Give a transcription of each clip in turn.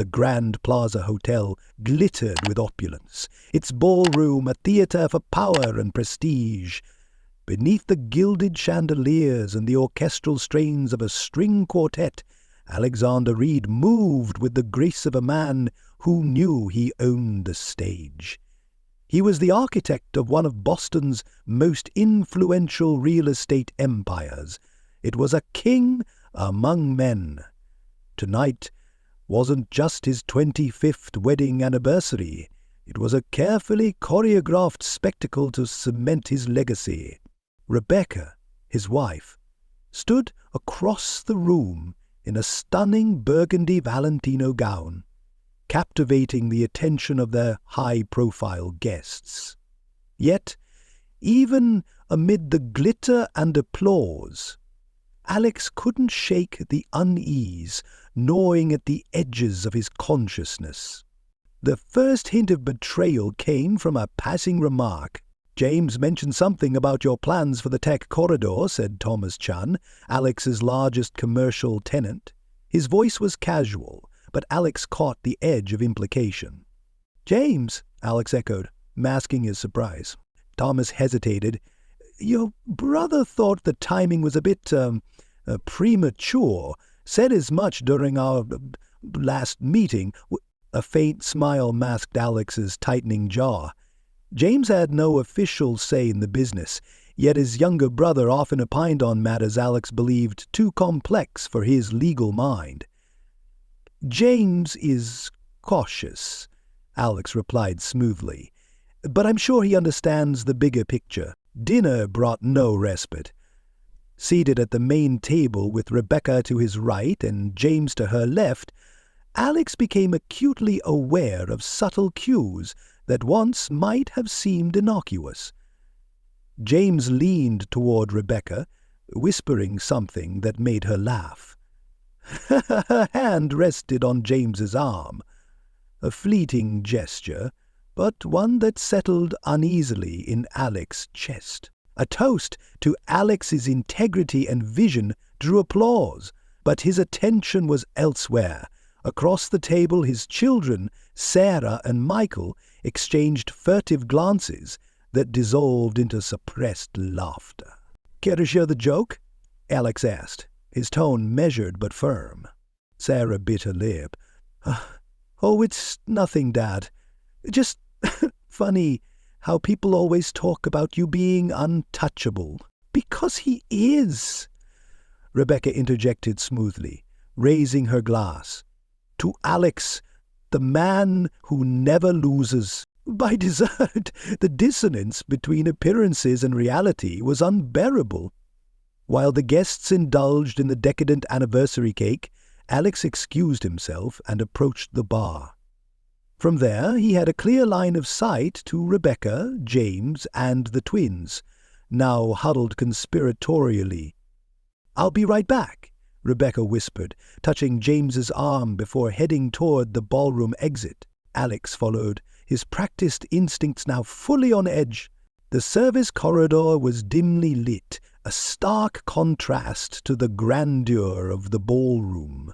The Grand Plaza Hotel glittered with opulence, its ballroom a theatre for power and prestige. Beneath the gilded chandeliers and the orchestral strains of a string quartet, Alexander Reed moved with the grace of a man who knew he owned the stage. He was the architect of one of Boston's most influential real estate empires. It was a king among men. Tonight wasn't just his 25th wedding anniversary. It was a carefully choreographed spectacle to cement his legacy. Rebecca, his wife, stood across the room in a stunning burgundy Valentino gown, captivating the attention of their high-profile guests. Yet, even amid the glitter and applause, Alex couldn't shake the unease gnawing at the edges of his consciousness. The first hint of betrayal came from a passing remark. "James mentioned something about your plans for the tech corridor," said Thomas Chun, Alex's largest commercial tenant. His voice was casual, but Alex caught the edge of implication. "James," Alex echoed, masking his surprise. Thomas hesitated. "Your brother thought the timing was a bit, premature. Said as much during our last meeting." A faint smile masked Alex's tightening jaw. James had no official say in the business, yet his younger brother often opined on matters Alex believed too complex for his legal mind. "James is cautious," Alex replied smoothly, "but I'm sure he understands the bigger picture." Dinner brought no respite. Seated at the main table with Rebecca to his right and James to her left, Alex became acutely aware of subtle cues that once might have seemed innocuous. James leaned toward Rebecca, whispering something that made her laugh. Her hand rested on James's arm, a fleeting gesture, but one that settled uneasily in Alex's chest. A toast to Alex's integrity and vision drew applause, but his attention was elsewhere. Across the table, his children, Sarah and Michael, exchanged furtive glances that dissolved into suppressed laughter. "Care to share the joke?" Alex asked, his tone measured but firm. Sarah bit her lip. "Oh, it's nothing, Dad. Just funny how people always talk about you being untouchable." "Because he is," Rebecca interjected smoothly, raising her glass. "To Alex, the man who never loses." By dessert, the dissonance between appearances and reality was unbearable. While the guests indulged in the decadent anniversary cake, Alex excused himself and approached the bar. From there, he had a clear line of sight to Rebecca, James, and the twins, now huddled conspiratorially. "I'll be right back," Rebecca whispered, touching James's arm before heading toward the ballroom exit. Alex followed, his practiced instincts now fully on edge. The service corridor was dimly lit, a stark contrast to the grandeur of the ballroom.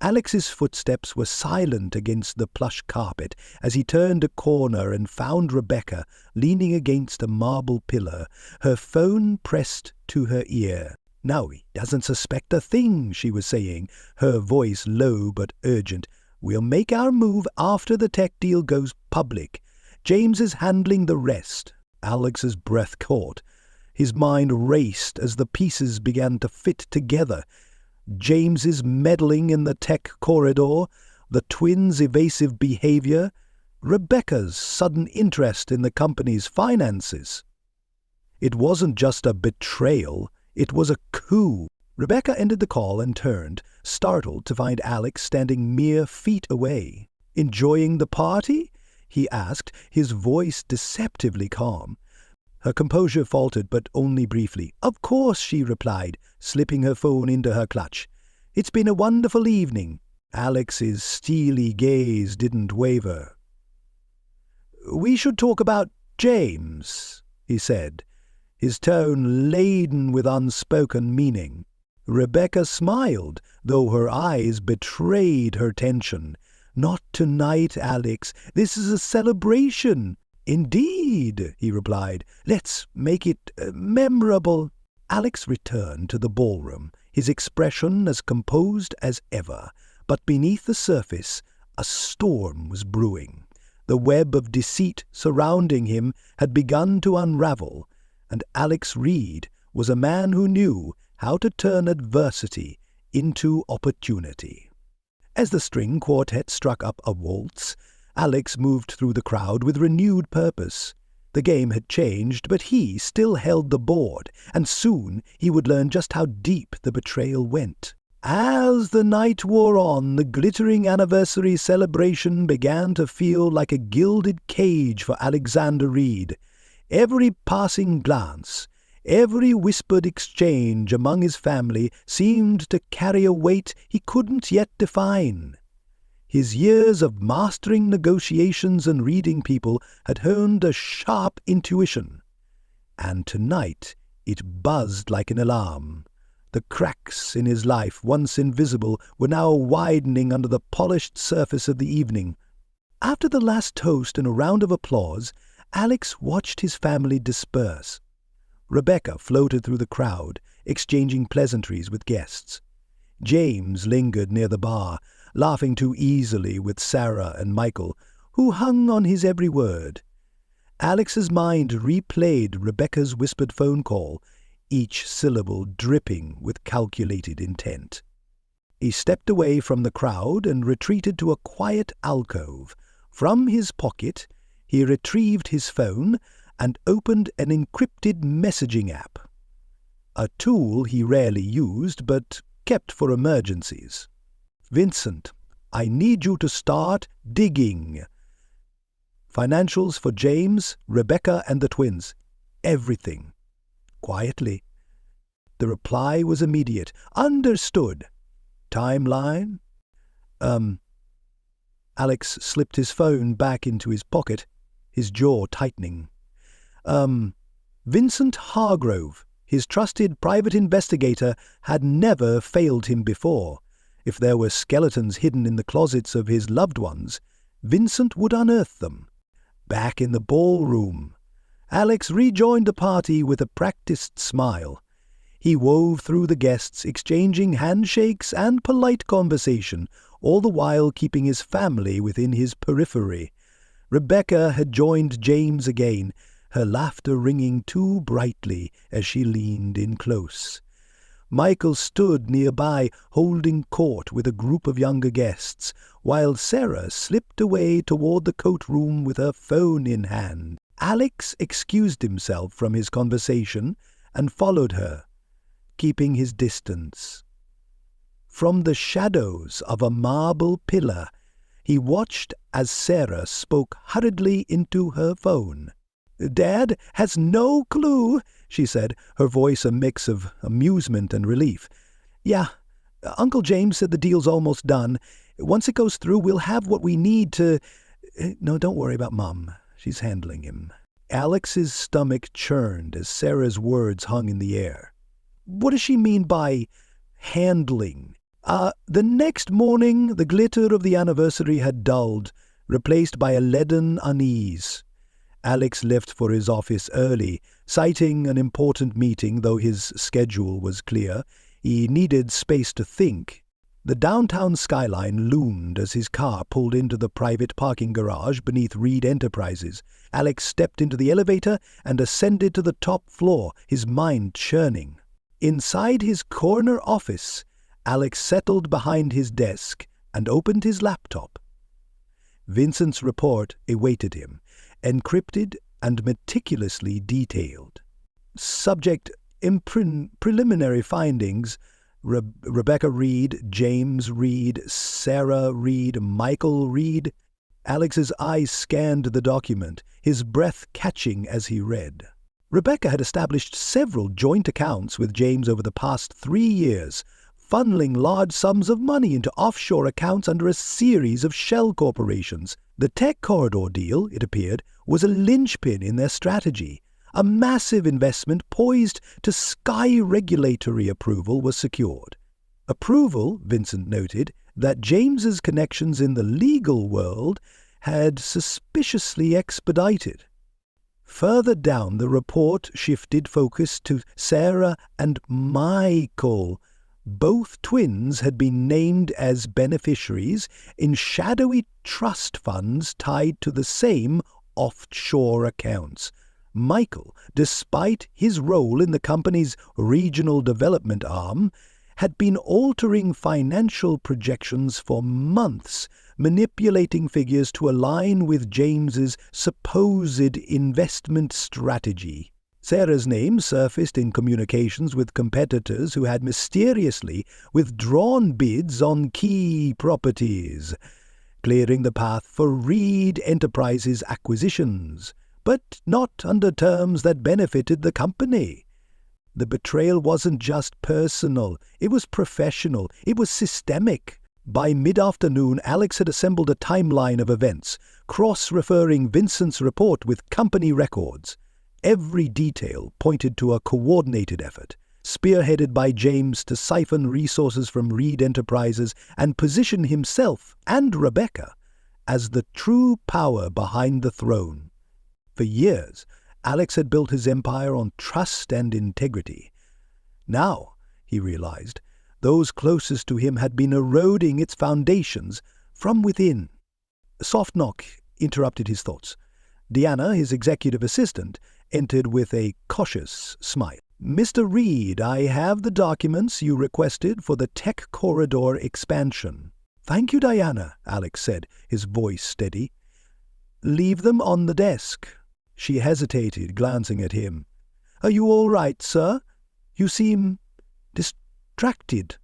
Alex's footsteps were silent against the plush carpet as he turned a corner and found Rebecca leaning against a marble pillar, her phone pressed to her ear. "Now he doesn't suspect a thing," she was saying, her voice low but urgent. "We'll make our move after the tech deal goes public. James is handling the rest." Alex's breath caught. His mind raced as the pieces began to fit together. James's meddling in the tech corridor, the twins' evasive behavior, Rebecca's sudden interest in the company's finances. It wasn't just a betrayal, it was a coup. Rebecca ended the call and turned, startled to find Alex standing mere feet away. "Enjoying the party?" he asked, his voice deceptively calm. Her composure faltered, but only briefly. "Of course," she replied, slipping her phone into her clutch. "It's been a wonderful evening." Alex's steely gaze didn't waver. "We should talk about James," he said, his tone laden with unspoken meaning. Rebecca smiled, though her eyes betrayed her tension. "Not tonight, Alex. This is a celebration." "Indeed," he replied. "Let's make it memorable." Alex returned to the ballroom, his expression as composed as ever, but beneath the surface a storm was brewing. The web of deceit surrounding him had begun to unravel, and Alex Reed was a man who knew how to turn adversity into opportunity. As the string quartet struck up a waltz, Alex moved through the crowd with renewed purpose. The game had changed, but he still held the board, and soon he would learn just how deep the betrayal went. As the night wore on, the glittering anniversary celebration began to feel like a gilded cage for Alexander Reed. Every passing glance, every whispered exchange among his family seemed to carry a weight he couldn't yet define. His years of mastering negotiations and reading people had honed a sharp intuition, and tonight it buzzed like an alarm. The cracks in his life, once invisible, were now widening under the polished surface of the evening. After the last toast and a round of applause, Alex watched his family disperse. Rebecca floated through the crowd, exchanging pleasantries with guests. James lingered near the bar, laughing too easily with Sarah and Michael, who hung on his every word. Alex's mind replayed Rebecca's whispered phone call, each syllable dripping with calculated intent. He stepped away from the crowd and retreated to a quiet alcove. From his pocket, he retrieved his phone and opened an encrypted messaging app, a tool he rarely used but kept for emergencies. "Vincent, I need you to start digging. Financials for James, Rebecca, and the twins. Everything." Quietly. The reply was immediate. "Understood. Timeline?" Alex slipped his phone back into his pocket, his jaw tightening. Vincent Hargrove, his trusted private investigator, had never failed him before. If there were skeletons hidden in the closets of his loved ones, Vincent would unearth them. Back in the ballroom, Alex rejoined the party with a practiced smile. He wove through the guests, exchanging handshakes and polite conversation, all the while keeping his family within his periphery. Rebecca had joined James again, her laughter ringing too brightly as she leaned in close. Michael stood nearby, holding court with a group of younger guests, while Sarah slipped away toward the coat room with her phone in hand. Alex excused himself from his conversation and followed her, keeping his distance. From the shadows of a marble pillar, he watched as Sarah spoke hurriedly into her phone. "Dad has no clue," she said, her voice a mix of amusement and relief. "Yeah, Uncle James said the deal's almost done. Once it goes through, we'll have what we need to— No, don't worry about Mom. She's handling him." Alex's stomach churned as Sarah's words hung in the air. What does she mean by handling? The next morning, the glitter of the anniversary had dulled, replaced by a leaden unease. Alex left for his office early, citing an important meeting, though his schedule was clear. He needed space to think. The downtown skyline loomed as his car pulled into the private parking garage beneath Reed Enterprises. Alex stepped into the elevator and ascended to the top floor, his mind churning. Inside his corner office, Alex settled behind his desk and opened his laptop. Vincent's report awaited him, encrypted and meticulously detailed. Subject: preliminary findings. Rebecca Reed, James Reed, Sarah Reed, Michael Reed. Alex's eyes scanned the document, his breath catching as he read. Rebecca had established several joint accounts with James over the past 3 years, funneling large sums of money into offshore accounts under a series of shell corporations. The tech corridor deal, it appeared, was a linchpin in their strategy. A massive investment poised to sky regulatory approval was secured. Approval, Vincent noted, that James's connections in the legal world had suspiciously expedited. Further down, the report shifted focus to Sarah and Michael. Both twins had been named as beneficiaries in shadowy trust funds tied to the same offshore accounts. Michael, despite his role in the company's regional development arm, had been altering financial projections for months, manipulating figures to align with James's supposed investment strategy. Sarah's name surfaced in communications with competitors who had mysteriously withdrawn bids on key properties, clearing the path for Reed Enterprises acquisitions, but not under terms that benefited the company. The betrayal wasn't just personal, it was professional, it was systemic. By mid-afternoon, Alex had assembled a timeline of events, cross-referring Vincent's report with company records. Every detail pointed to a coordinated effort, spearheaded by James to siphon resources from Reed Enterprises and position himself and Rebecca as the true power behind the throne. For years, Alex had built his empire on trust and integrity. Now, he realized, those closest to him had been eroding its foundations from within. A soft knock interrupted his thoughts. Deanna, his executive assistant, entered with a cautious smile. "Mr. Reed, I have the documents you requested for the tech corridor expansion." "Thank you, Diana," Alex said, his voice steady. "Leave them on the desk." She hesitated, glancing at him. "Are you all right, sir? You seem distracted."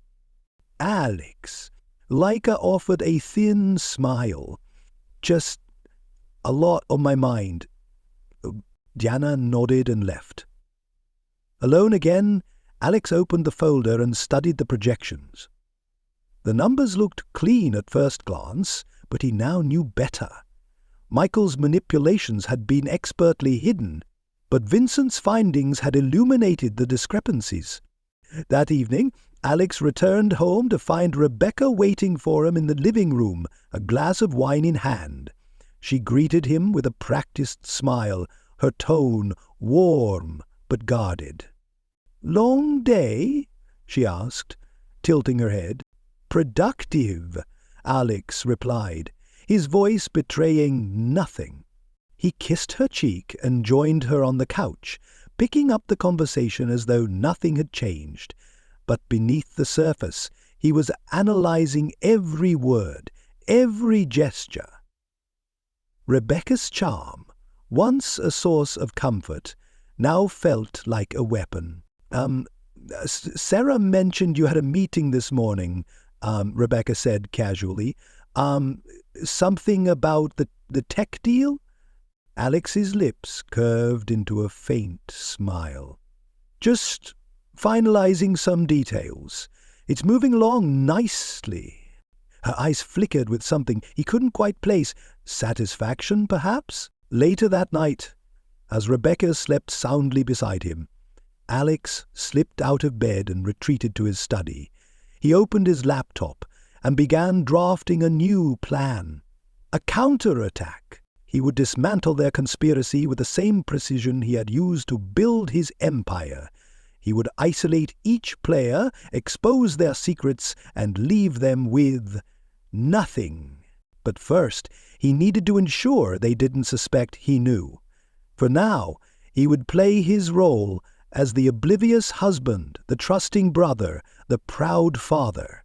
"Alex," Leica offered a thin smile. "Just a lot on my mind." Diana nodded and left. Alone again, Alex opened the folder and studied the projections. The numbers looked clean at first glance, but he now knew better. Michael's manipulations had been expertly hidden, but Vincent's findings had illuminated the discrepancies. That evening, Alex returned home to find Rebecca waiting for him in the living room, a glass of wine in hand. She greeted him with a practiced smile, her tone warm but guarded. "Long day?" she asked, tilting her head. "Productive," Alex replied, his voice betraying nothing. He kissed her cheek and joined her on the couch, picking up the conversation as though nothing had changed. But beneath the surface, he was analyzing every word, every gesture. Rebecca's charm, once a source of comfort, now felt like a weapon. "Sarah mentioned you had a meeting this morning," Rebecca said casually. "Something about the tech deal?" Alex's lips curved into a faint smile. "Just finalizing some details. It's moving along nicely." Her eyes flickered with something he couldn't quite place. Satisfaction, perhaps? Later that night, as Rebecca slept soundly beside him, Alex slipped out of bed and retreated to his study. He opened his laptop and began drafting a new plan. A counterattack. He would dismantle their conspiracy with the same precision he had used to build his empire. He would isolate each player, expose their secrets, and leave them with nothing. But first, he needed to ensure they didn't suspect he knew. For now, he would play his role as the oblivious husband, the trusting brother, the proud father.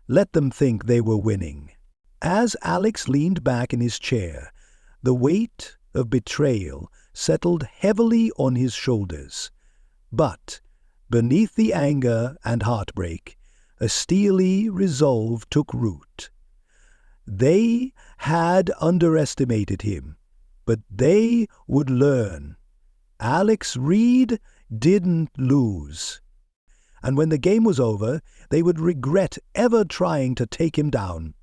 Let them think they were winning. As Alex leaned back in his chair, the weight of betrayal settled heavily on his shoulders. But beneath the anger and heartbreak, a steely resolve took root. They had underestimated him, but they would learn. Alex Reed didn't lose. And when the game was over, they would regret ever trying to take him down.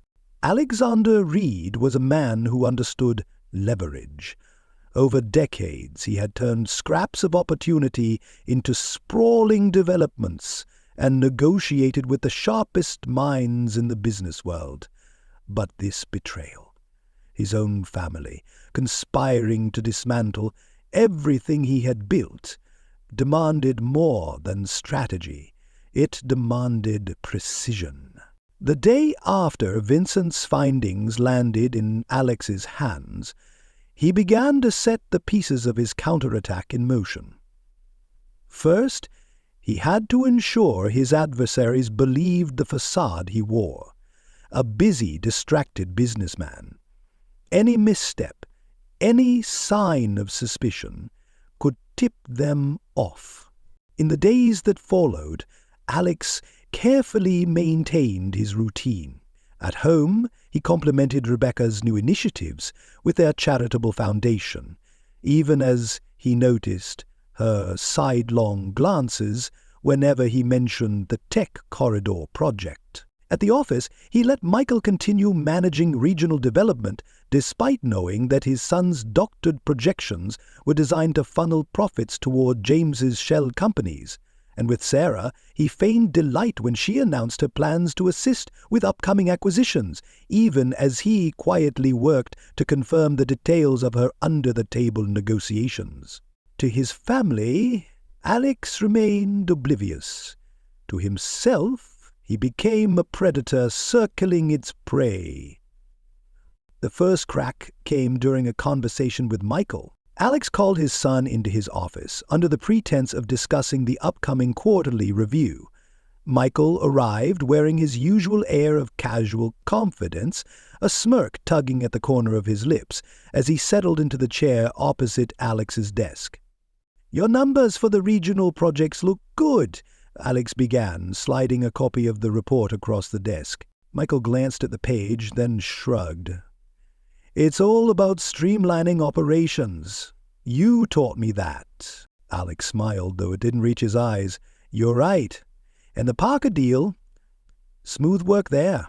Alexander Reed was a man who understood leverage. Over decades, he had turned scraps of opportunity into sprawling developments, and negotiated with the sharpest minds in the business world. But this betrayal, his own family, conspiring to dismantle everything he had built, demanded more than strategy. It demanded precision. The day after Vincent's findings landed in Alex's hands, he began to set the pieces of his counterattack in motion. First, he had to ensure his adversaries believed the facade he wore. A busy, distracted businessman. Any misstep, any sign of suspicion could tip them off. In the days that followed, Alex carefully maintained his routine. At home, he complimented Rebecca's new initiatives with their charitable foundation, even as he noticed her sidelong glances whenever he mentioned the tech corridor project. At the office, he let Michael continue managing regional development despite knowing that his son's doctored projections were designed to funnel profits toward James's shell companies. And with Sarah, he feigned delight when she announced her plans to assist with upcoming acquisitions, even as he quietly worked to confirm the details of her under-the-table negotiations. To his family, Alex remained oblivious. To himself, he became a predator circling its prey. The first crack came during a conversation with Michael. Alex called his son into his office under the pretense of discussing the upcoming quarterly review. Michael arrived wearing his usual air of casual confidence, a smirk tugging at the corner of his lips as he settled into the chair opposite Alex's desk. "Your numbers for the regional projects look good," Alex began, sliding a copy of the report across the desk. Michael glanced at the page, then shrugged. "It's all about streamlining operations. You taught me that." Alex smiled, though it didn't reach his eyes. "You're right. And the Parker deal, smooth work there.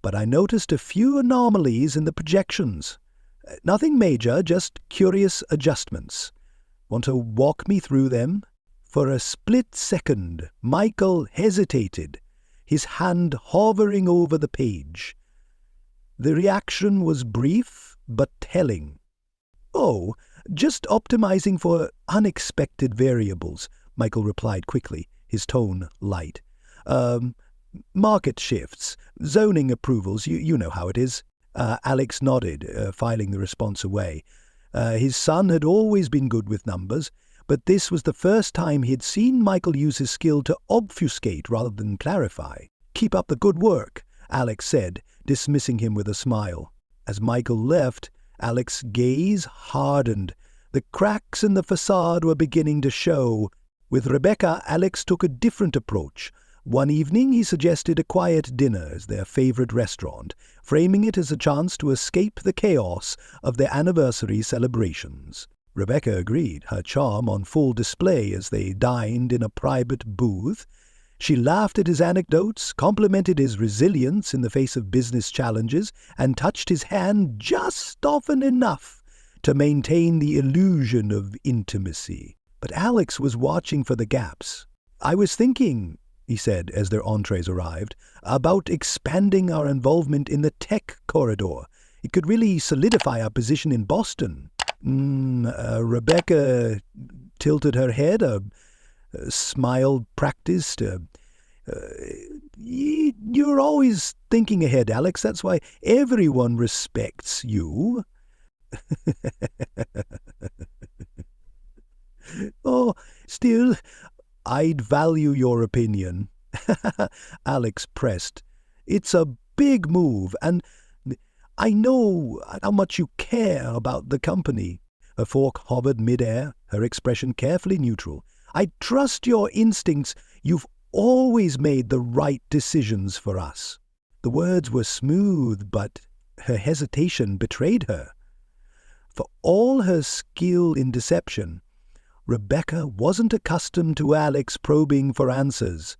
But I noticed a few anomalies in the projections. Nothing major, just curious adjustments. Want to walk me through them?" For a split second, Michael hesitated, his hand hovering over the page. The reaction was brief but telling. "Oh, just optimizing for unexpected variables," Michael replied quickly, his tone light. Market shifts, zoning approvals, you know how it is." Alex nodded, filing the response away. His son had always been good with numbers, but this was the first time he had seen Michael use his skill to obfuscate rather than clarify. "Keep up the good work," Alex said, dismissing him with a smile. As Michael left, Alex's gaze hardened. The cracks in the facade were beginning to show. With Rebecca, Alex took a different approach. One evening he suggested a quiet dinner as their favorite restaurant, framing it as a chance to escape the chaos of their anniversary celebrations. Rebecca agreed, her charm on full display as they dined in a private booth. She laughed at his anecdotes, complimented his resilience in the face of business challenges, and touched his hand just often enough to maintain the illusion of intimacy. But Alex was watching for the gaps. "I was thinking," he said as their entrees arrived, "about expanding our involvement in the tech corridor. It could really solidify our position in Boston." Rebecca tilted her head, a smile practiced. "You're always thinking ahead, Alex. That's why everyone respects you." "Oh, still, I'd value your opinion." Alex pressed. "It's a big move, and I know how much you care about the company." Her fork hovered mid-air, her expression carefully neutral. "I trust your instincts. You've always made the right decisions for us." The words were smooth, but her hesitation betrayed her. For all her skill in deception, Rebecca wasn't accustomed to Alex probing for answers.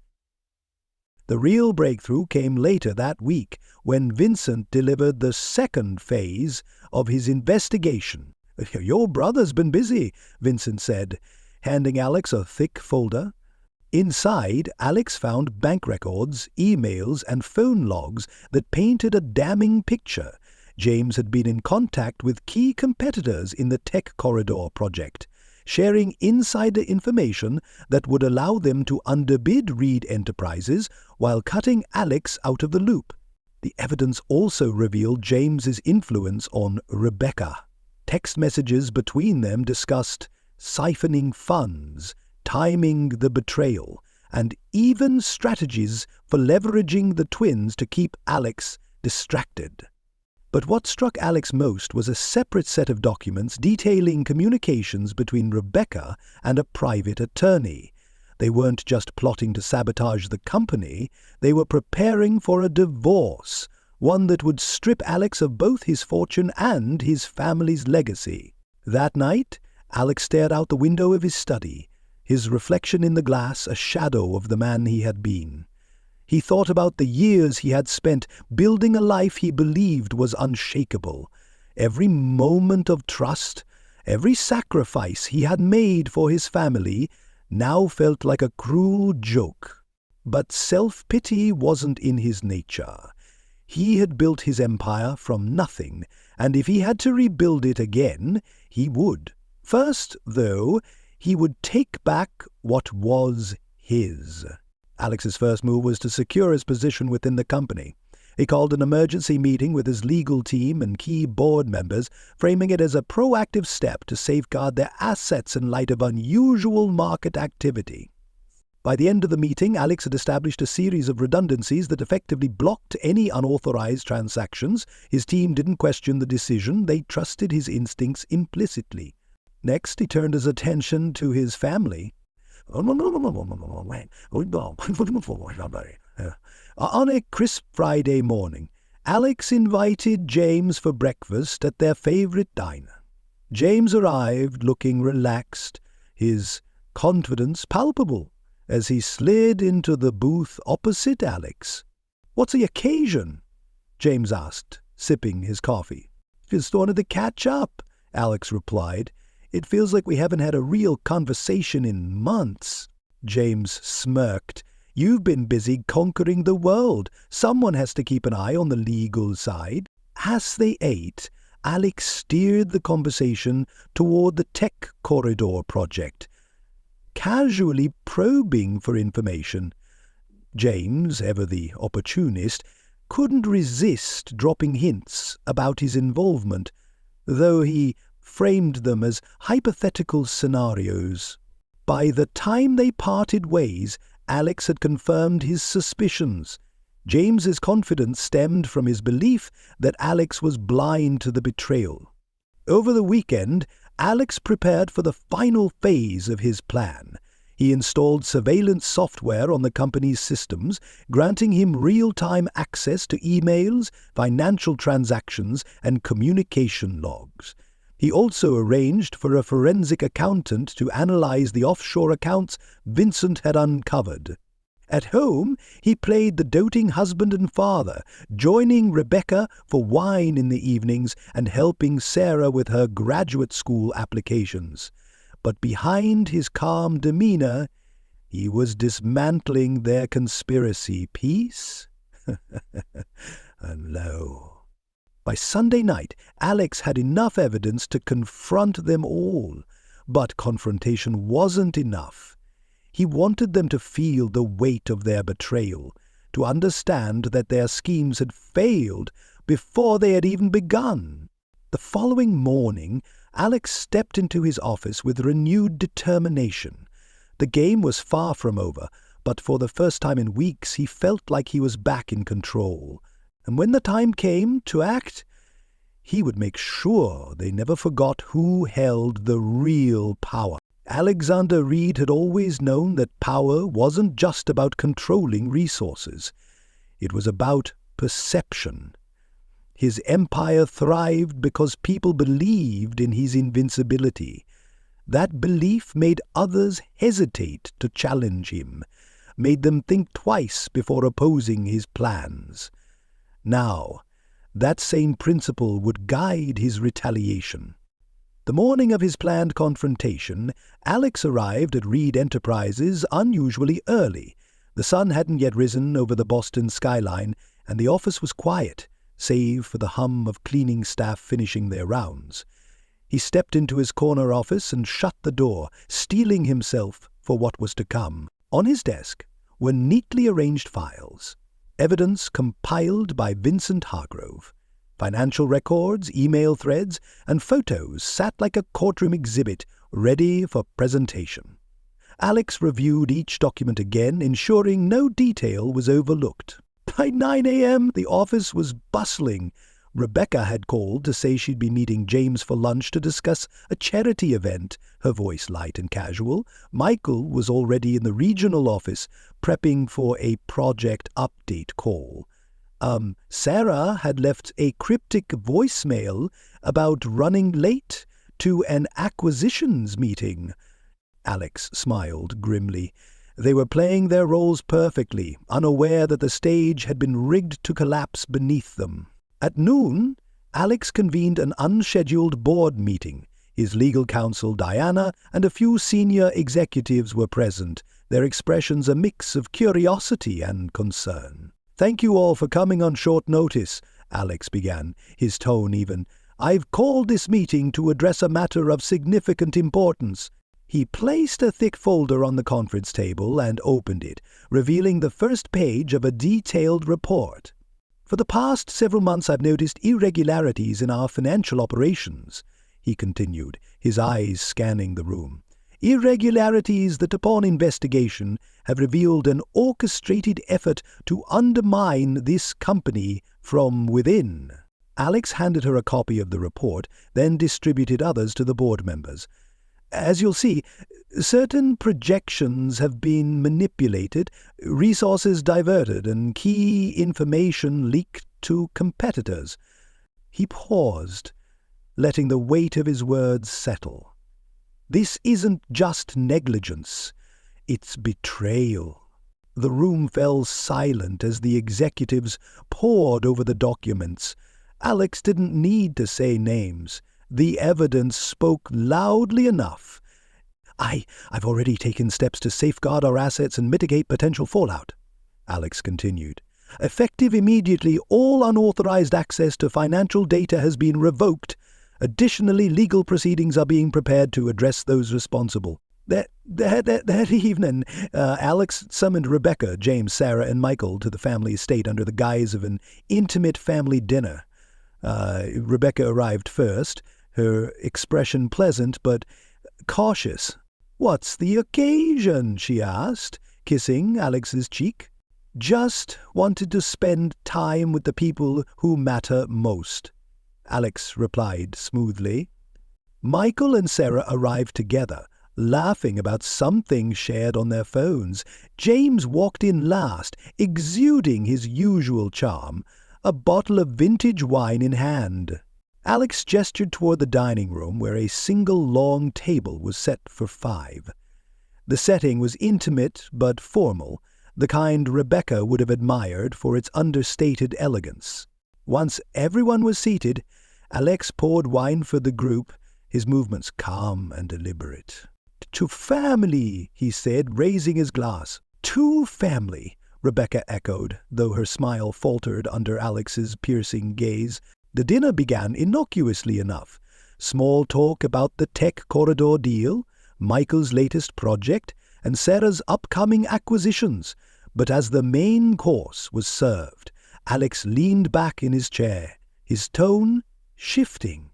The real breakthrough came later that week when Vincent delivered the second phase of his investigation. "Your brother's been busy," Vincent said, handing Alex a thick folder. Inside, Alex found bank records, emails, and phone logs that painted a damning picture. James had been in contact with key competitors in the Tech Corridor project, sharing insider information that would allow them to underbid Reed Enterprises while cutting Alex out of the loop. The evidence also revealed James's influence on Rebecca. Text messages between them discussed siphoning funds, timing the betrayal, and even strategies for leveraging the twins to keep Alex distracted. But what struck Alex most was a separate set of documents detailing communications between Rebecca and a private attorney. They weren't just plotting to sabotage the company, they were preparing for a divorce, one that would strip Alex of both his fortune and his family's legacy. That night, Alex stared out the window of his study, his reflection in the glass a shadow of the man he had been. He thought about the years he had spent building a life he believed was unshakable. Every moment of trust, every sacrifice he had made for his family now felt like a cruel joke. But self-pity wasn't in his nature. He had built his empire from nothing, and if he had to rebuild it again, he would. First, though, he would take back what was his. Alex's first move was to secure his position within the company. He called an emergency meeting with his legal team and key board members, framing it as a proactive step to safeguard their assets in light of unusual market activity. By the end of the meeting, Alex had established a series of redundancies that effectively blocked any unauthorized transactions. His team didn't question the decision, they trusted his instincts implicitly. Next, he turned his attention to his family. On a crisp Friday morning, Alex invited James for breakfast at their favorite diner. James arrived looking relaxed, his confidence palpable, as he slid into the booth opposite Alex. "What's the occasion?" James asked, sipping his coffee. "Just wanted to catch up," Alex replied. "It feels like we haven't had a real conversation in months." James smirked. "You've been busy conquering the world. Someone has to keep an eye on the legal side." As they ate, Alex steered the conversation toward the Tech Corridor project, casually probing for information. James, ever the opportunist, couldn't resist dropping hints about his involvement, though he framed them as hypothetical scenarios. By the time they parted ways, Alex had confirmed his suspicions. James's confidence stemmed from his belief that Alex was blind to the betrayal. Over the weekend, Alex prepared for the final phase of his plan. He installed surveillance software on the company's systems, granting him real-time access to emails, financial transactions, and communication logs. He also arranged for a forensic accountant to analyze the offshore accounts Vincent had uncovered. At home, he played the doting husband and father, joining Rebecca for wine in the evenings and helping Sarah with her graduate school applications. But behind his calm demeanor, he was dismantling their conspiracy piece and lo. By Sunday night, Alex had enough evidence to confront them all. But confrontation wasn't enough. He wanted them to feel the weight of their betrayal, to understand that their schemes had failed before they had even begun. The following morning, Alex stepped into his office with renewed determination. The game was far from over, but for the first time in weeks he felt like he was back in control. And when the time came to act, he would make sure they never forgot who held the real power. Alexander Reed had always known that power wasn't just about controlling resources. It was about perception. His empire thrived because people believed in his invincibility. That belief made others hesitate to challenge him, made them think twice before opposing his plans. Now, that same principle would guide his retaliation. The morning of his planned confrontation, Alex arrived at Reed Enterprises unusually early. The sun hadn't yet risen over the Boston skyline, and the office was quiet, save for the hum of cleaning staff finishing their rounds. He stepped into his corner office and shut the door, steeling himself for what was to come. On his desk were neatly arranged files, evidence compiled by Vincent Hargrove. Financial records, email threads, and photos sat like a courtroom exhibit, ready for presentation. Alex reviewed each document again, ensuring no detail was overlooked. By 9 a.m., the office was bustling. Rebecca had called to say she'd be meeting James for lunch to discuss a charity event, her voice light and casual. Michael was already in the regional office, prepping for a project update call. Sarah had left a cryptic voicemail about running late to an acquisitions meeting. Alex smiled grimly. They were playing their roles perfectly, unaware that the stage had been rigged to collapse beneath them. At noon, Alex convened an unscheduled board meeting. His legal counsel, Diana, and a few senior executives were present, their expressions a mix of curiosity and concern. "Thank you all for coming on short notice," Alex began, his tone even. "I've called this meeting to address a matter of significant importance." He placed a thick folder on the conference table and opened it, revealing the first page of a detailed report. "For the past several months I've noticed irregularities in our financial operations," he continued, his eyes scanning the room. "Irregularities that, upon investigation, have revealed an orchestrated effort to undermine this company from within." Alex handed her a copy of the report, then distributed others to the board members. "As you'll see, certain projections have been manipulated, resources diverted, and key information leaked to competitors." He paused, letting the weight of his words settle. "This isn't just negligence, it's betrayal." The room fell silent as the executives pored over the documents. Alex didn't need to say names. The evidence spoke loudly enough. I've already taken steps to safeguard our assets and mitigate potential fallout," Alex continued. "Effective immediately, all unauthorized access to financial data has been revoked. Additionally, legal proceedings are being prepared to address those responsible." That evening, Alex summoned Rebecca, James, Sarah, and Michael to the family estate under the guise of an intimate family dinner. Rebecca arrived first, her expression pleasant but cautious. "What's the occasion?" she asked, kissing Alex's cheek. "Just wanted to spend time with the people who matter most," Alex replied smoothly. Michael and Sarah arrived together, laughing about something shared on their phones. James walked in last, exuding his usual charm, a bottle of vintage wine in hand. Alex gestured toward the dining room, where a single long table was set for 5. The setting was intimate but formal, the kind Rebecca would have admired for its understated elegance. Once everyone was seated, Alex poured wine for the group, his movements calm and deliberate. "To family," he said, raising his glass. "To family," Rebecca echoed, though her smile faltered under Alex's piercing gaze. The dinner began innocuously enough. Small talk about the tech corridor deal, Michael's latest project, and Sarah's upcoming acquisitions. But as the main course was served, Alex leaned back in his chair, his tone shifting.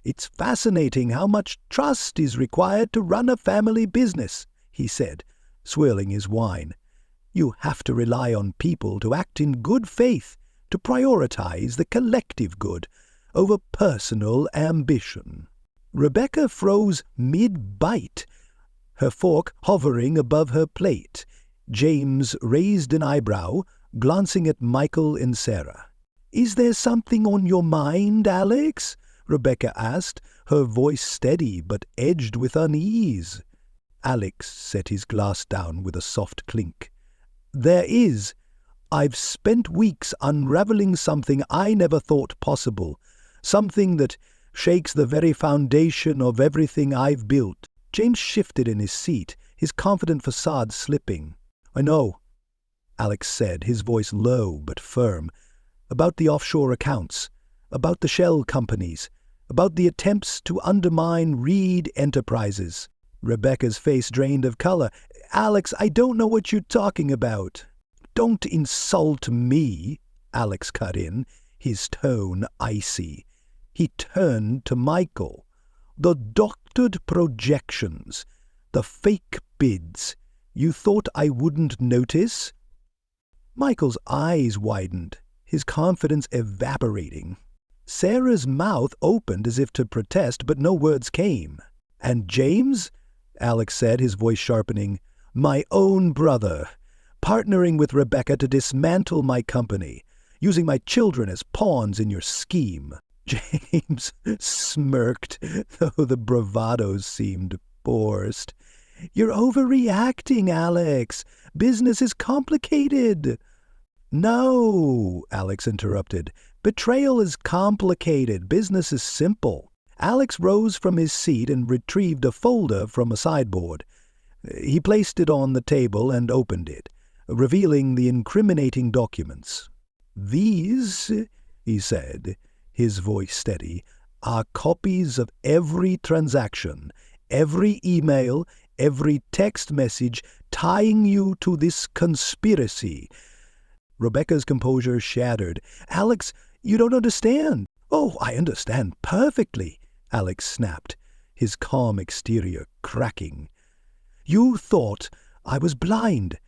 "It's fascinating how much trust is required to run a family business," he said, swirling his wine. "You have to rely on people to act in good faith, to prioritize the collective good over personal ambition." Rebecca froze mid-bite, her fork hovering above her plate. James raised an eyebrow, glancing at Michael and Sarah. "Is there something on your mind, Alex?" Rebecca asked, her voice steady but edged with unease. Alex set his glass down with a soft clink. "There is. I've spent weeks unraveling something I never thought possible, something that shakes the very foundation of everything I've built." James shifted in his seat, his confident facade slipping. "I know," Alex said, his voice low but firm. "About the offshore accounts, about the shell companies, about the attempts to undermine Reed Enterprises." Rebecca's face drained of color. "Alex, I don't know what you're talking about." "Don't insult me," Alex cut in, his tone icy. He turned to Michael. "The doctored projections, the fake bids, you thought I wouldn't notice?" Michael's eyes widened, his confidence evaporating. Sarah's mouth opened as if to protest, but no words came. "And James?" Alex said, his voice sharpening. "My own brother, partnering with Rebecca to dismantle my company, using my children as pawns in your scheme." James smirked, though the bravado seemed forced. "You're overreacting, Alex. Business is complicated." "No," Alex interrupted. "Betrayal is complicated. Business is simple." Alex rose from his seat and retrieved a folder from a sideboard. He placed it on the table and opened it, revealing the incriminating documents. "These," he said, his voice steady, "are copies of every transaction, every email, every text message tying you to this conspiracy." Rebecca's composure shattered. "Alex, you don't understand." "Oh, I understand perfectly," Alex snapped, his calm exterior cracking. "You thought I was blind.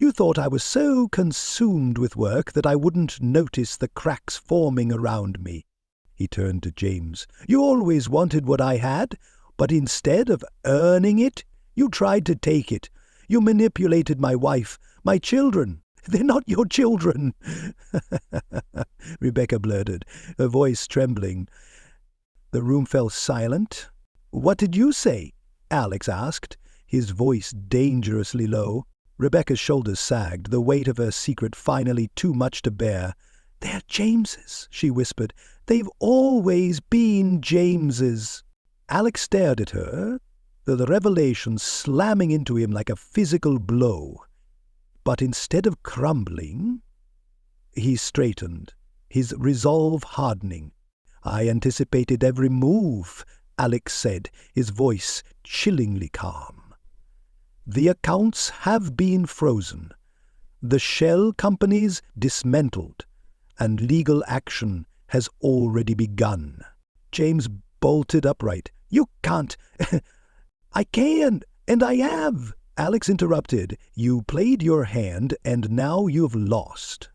You thought I was so consumed with work that I wouldn't notice the cracks forming around me." He turned to James. "You always wanted what I had, but instead of earning it, you tried to take it. You manipulated my wife, my children." "They're not your children," Rebecca blurted, her voice trembling. The room fell silent. "What did you say?" Alex asked, his voice dangerously low. Rebecca's shoulders sagged, the weight of her secret finally too much to bear. "They're James's," she whispered. "They've always been James's." Alex stared at her, the revelation slamming into him like a physical blow. But instead of crumbling, he straightened, his resolve hardening. "I anticipated every move," Alex said, his voice chillingly calm. "The accounts have been frozen, the shell companies dismantled, and legal action has already begun." James bolted upright. "You can't." "I can, and I have," Alex interrupted. "You played your hand, and now you've lost."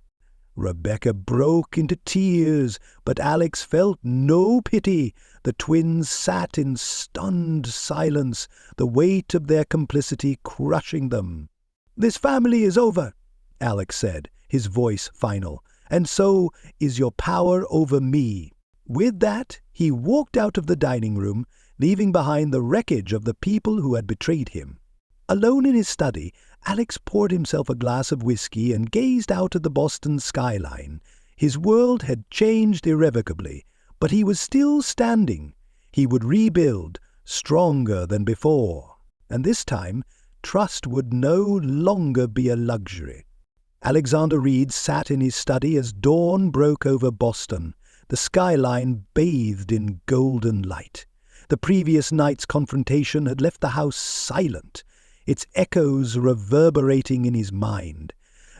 Rebecca broke into tears, but Alex felt no pity. The twins sat in stunned silence, the weight of their complicity crushing them. "This family is over," Alex said, his voice final, "and so is your power over me." With that, he walked out of the dining room, leaving behind the wreckage of the people who had betrayed him. Alone in his study, Alex poured himself a glass of whiskey and gazed out at the Boston skyline. His world had changed irrevocably, but he was still standing. He would rebuild, stronger than before. And this time, trust would no longer be a luxury. Alexander Reed sat in his study as dawn broke over Boston, the skyline bathed in golden light. The previous night's confrontation had left the house silent, its echoes reverberating in his mind.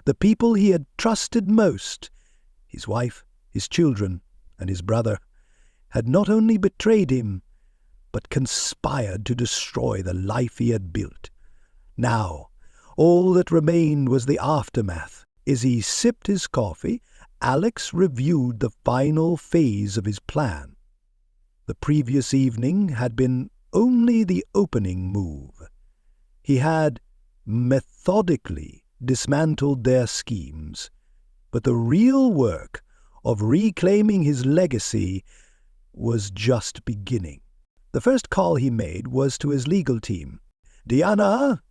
The people he had trusted most, his wife, his children, and his brother, had not only betrayed him, but conspired to destroy the life he had built. Now, all that remained was the aftermath. As he sipped his coffee, Alex reviewed the final phase of his plan. The previous evening had been only the opening move. He had methodically dismantled their schemes, but the real work of reclaiming his legacy was just beginning. The first call he made was to his legal team. "Diana,"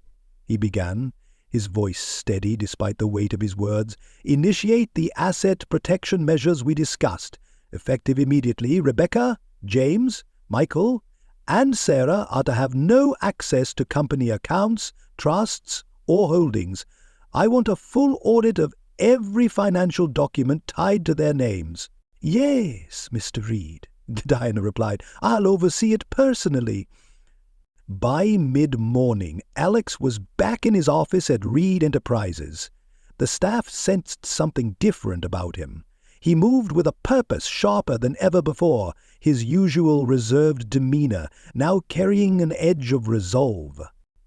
he began, his voice steady despite the weight of his words. "Initiate the asset protection measures we discussed. Effective immediately, Rebecca, James, Michael, and Sarah are to have no access to company accounts, trusts, or holdings. I want a full audit of every financial document tied to their names." "Yes, Mr. Reed," Diana replied. "I'll oversee it personally." By mid-morning, Alex was back in his office at Reed Enterprises. The staff sensed something different about him. He moved with a purpose sharper than ever before, his usual reserved demeanor now carrying an edge of resolve.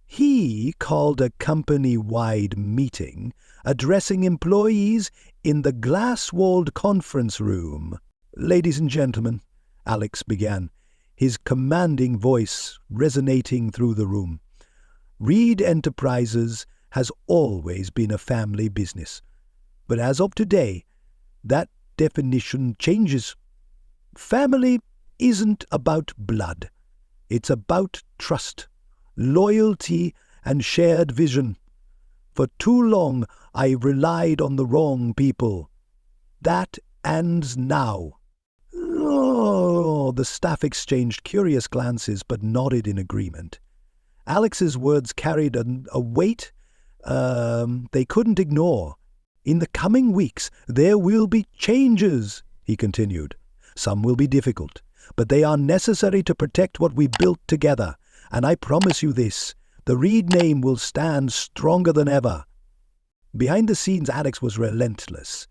He called a company-wide meeting, addressing employees in the glass-walled conference room. "Ladies and gentlemen," Alex began, his commanding voice resonating through the room, "Reed Enterprises has always been a family business. But as of today, that definition changes. Family isn't about blood. It's about trust, loyalty, and shared vision. For too long, I relied on the wrong people. That ends now." "Oh," the staff exchanged curious glances but nodded in agreement. Alex's words carried a weight they couldn't ignore. "In the coming weeks, there will be changes," he continued. "Some will be difficult, but they are necessary to protect what we built together. And I promise you this, the Reed name will stand stronger than ever." Behind the scenes, Alex was relentless.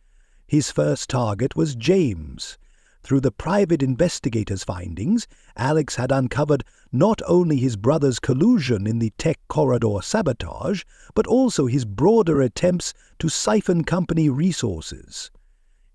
His first target was James. Through the private investigator's findings, Alex had uncovered not only his brother's collusion in the tech corridor sabotage, but also his broader attempts to siphon company resources.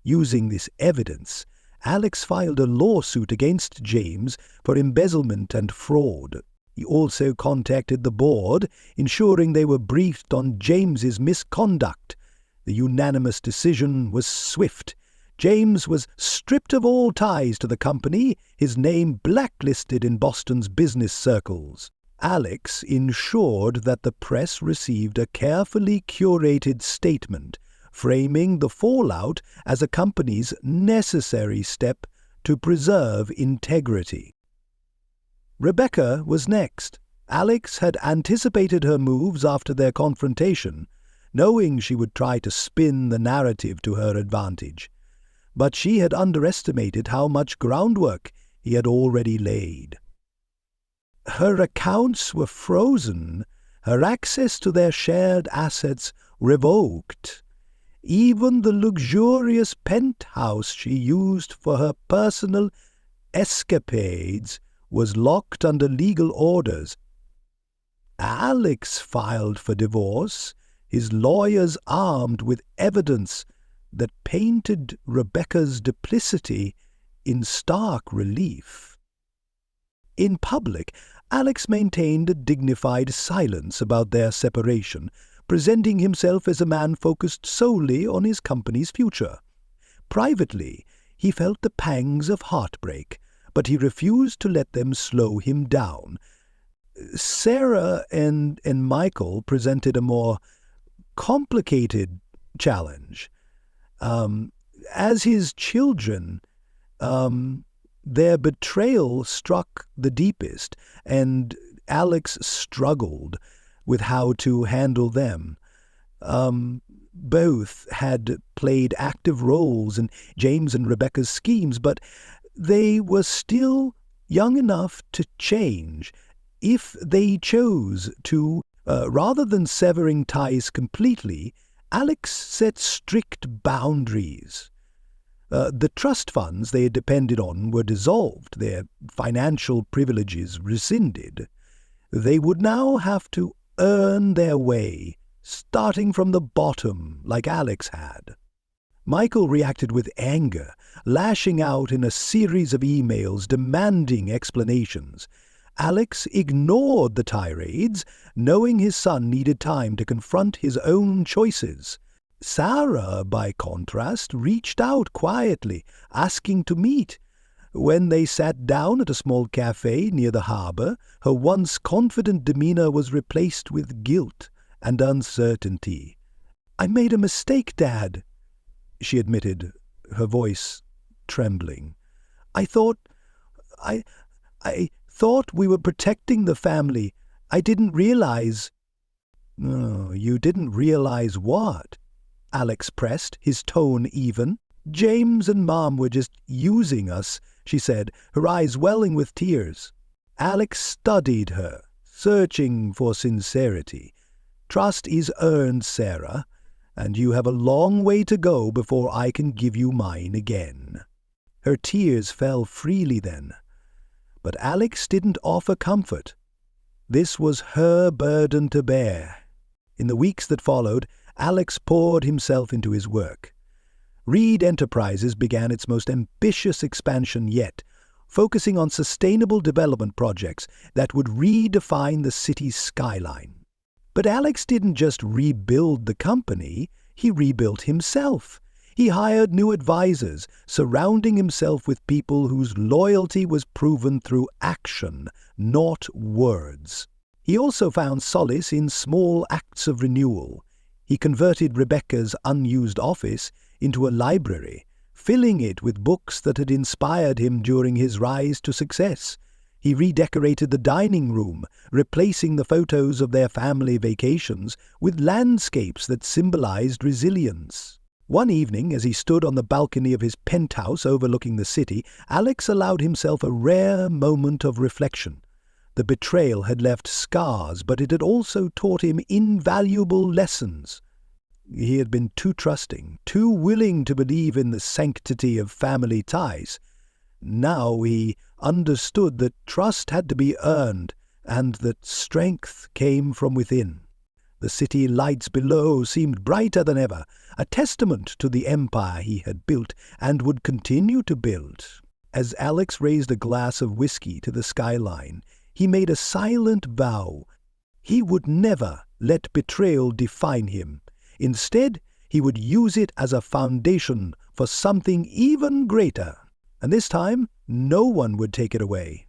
Using this evidence, Alex filed a lawsuit against James for embezzlement and fraud. He also contacted the board, ensuring they were briefed on James's misconduct. The unanimous decision was swift. James was stripped of all ties to the company, his name blacklisted in Boston's business circles. Alex ensured that the press received a carefully curated statement, framing the fallout as a company's necessary step to preserve integrity. Rebecca was next. Alex had anticipated her moves after their confrontation, knowing she would try to spin the narrative to her advantage. But she had underestimated how much groundwork he had already laid. Her accounts were frozen, her access to their shared assets revoked. Even the luxurious penthouse she used for her personal escapades was locked under legal orders. Alex filed for divorce, his lawyers armed with evidence that painted Rebecca's duplicity in stark relief. In public, Alex maintained a dignified silence about their separation, presenting himself as a man focused solely on his company's future. Privately, he felt the pangs of heartbreak, but he refused to let them slow him down. Sarah and Michael presented a more complicated challenge. As his children, their betrayal struck the deepest, and Alex struggled with how to handle them. Both had played active roles in James and Rebecca's schemes, but they were still young enough to change if they chose to. Rather than severing ties completely, Alex set strict boundaries. The trust funds they had depended on were dissolved, their financial privileges rescinded. They would now have to earn their way, starting from the bottom like Alex had. Michael reacted with anger, lashing out in a series of emails demanding explanations. Alex ignored the tirades, knowing his son needed time to confront his own choices. Sarah, by contrast, reached out quietly, asking to meet. When they sat down at a small cafe near the harbor, her once confident demeanor was replaced with guilt and uncertainty. "I made a mistake, Dad," she admitted, her voice trembling. I thought we were protecting the family. I didn't realize." "Oh, you didn't realize what?" Alex pressed, his tone even. "James and Mom were just using us," she said, her eyes welling with tears. Alex studied her, searching for sincerity. "Trust is earned, Sarah, and you have a long way to go before I can give you mine again." Her tears fell freely then. But Alex didn't offer comfort. This was her burden to bear. In the weeks that followed, Alex poured himself into his work. Reed Enterprises began its most ambitious expansion yet, focusing on sustainable development projects that would redefine the city's skyline. But Alex didn't just rebuild the company, he rebuilt himself. He hired new advisors, surrounding himself with people whose loyalty was proven through action, not words. He also found solace in small acts of renewal. He converted Rebecca's unused office into a library, filling it with books that had inspired him during his rise to success. He redecorated the dining room, replacing the photos of their family vacations with landscapes that symbolized resilience. One evening, as he stood on the balcony of his penthouse overlooking the city, Alex allowed himself a rare moment of reflection. The betrayal had left scars, but it had also taught him invaluable lessons. He had been too trusting, too willing to believe in the sanctity of family ties. Now he understood that trust had to be earned, and that strength came from within. The city lights below seemed brighter than ever, a testament to the empire he had built and would continue to build. As Alex raised a glass of whiskey to the skyline, he made a silent vow. He would never let betrayal define him. Instead, he would use it as a foundation for something even greater. And this time, no one would take it away.